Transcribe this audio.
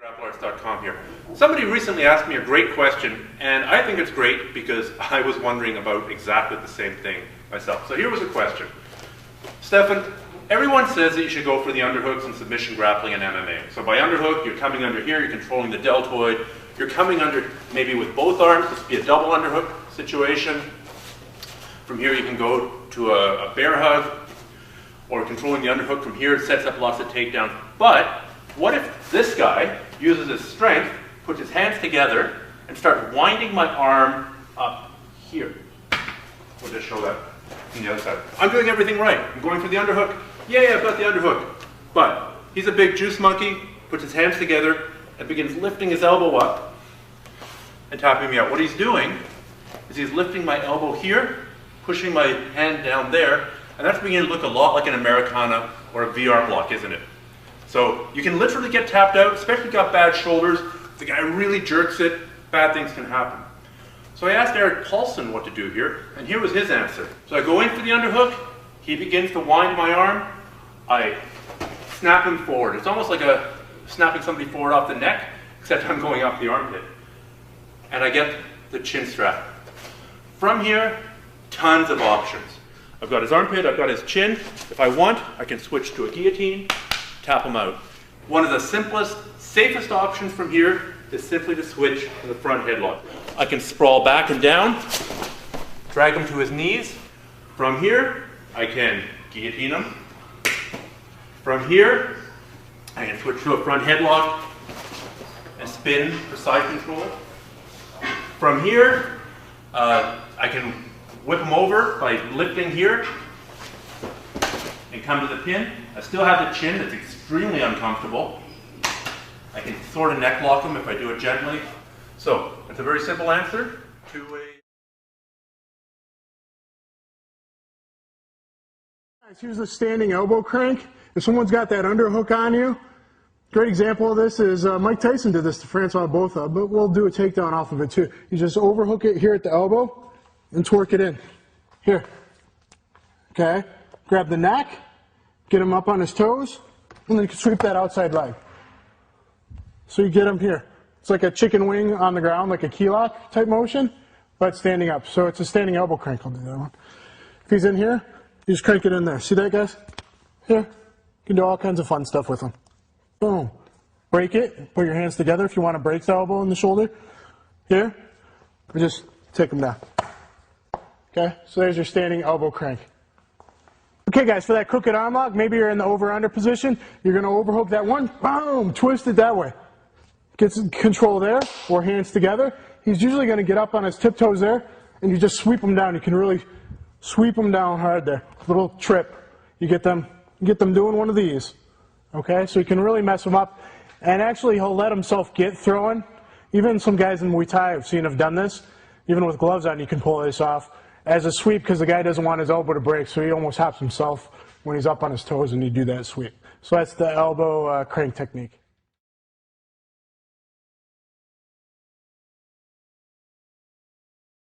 GrappleArts.com here. Somebody recently asked me a great question, and I think it's great because I was wondering about exactly the same thing myself. So here was a question. Stefan, everyone says that you should go for the underhooks in submission grappling and MMA. So by underhook, you're coming under here, you're controlling the deltoid, you're coming under maybe with both arms, this would be a double underhook situation. From here you can go to a bear hug, or controlling the underhook from here, it sets up lots of takedowns. But what if this guy uses his strength, puts his hands together, and starts winding my arm up here? We'll just show that from the other side. I'm doing everything right. I'm going for the underhook. Yeah, I've got the underhook. But he's a big juice monkey, puts his hands together, and begins lifting his elbow up and tapping me out. What he's doing is he's lifting my elbow here, pushing my hand down there, and that's beginning to look a lot like an Americana or a V-arm block, isn't it? So you can literally get tapped out, especially if you've got bad shoulders. If the guy really jerks it, bad things can happen. So I asked Eric Paulson what to do here, and here was his answer. So I go in for the underhook, he begins to wind my arm, I snap him forward. It's almost like snapping somebody forward off the neck, except I'm going off the armpit. And I get the chin strap. From here, tons of options. I've got his armpit, I've got his chin. If I want, I can switch to a guillotine, tap him out. One of the simplest, safest options from here is simply to switch to the front headlock. I can sprawl back and down, drag him to his knees. From here, I can guillotine him. From here, I can switch to a front headlock and spin for side control. From here, I can whip him over by lifting here and come to the pin. I still have the chin that's extremely uncomfortable. I can sort of neck lock him if I do it gently. So it's a very simple answer to a... Here's the standing elbow crank. If someone's got that underhook on you, great example of this is Mike Tyson did this to Francois Botha, but we'll do a takedown off of it too. You just overhook it here at the elbow and torque it in. Here. Okay? Grab the neck, get him up on his toes, and then you can sweep that outside leg. So you get him here. It's like a chicken wing on the ground, like a key lock type motion, but standing up. So it's a standing elbow crank. I'll do that one. If he's in here, you just crank it in there. See that, guys? Here. You can do all kinds of fun stuff with them. Boom. Break it. Put your hands together if you want to break the elbow and the shoulder. Here. Or just take them down. Okay? So there's your standing elbow crank. Okay, guys, for that crooked arm lock, maybe you're in the over-under position. You're going to overhook that one. Boom. Twist it that way. Get some control there, or hands together. He's usually going to get up on his tiptoes there, and you just sweep him down. You can really sweep them down hard there. Little trip. You get them doing one of these. Okay, so you can really mess him up. And actually, he'll let himself get throwing. Even some guys in Muay Thai I've seen have done this. Even with gloves on, you can pull this off as a sweep because the guy doesn't want his elbow to break, so he almost hops himself when he's up on his toes and you do that sweep. So that's the elbow crank technique.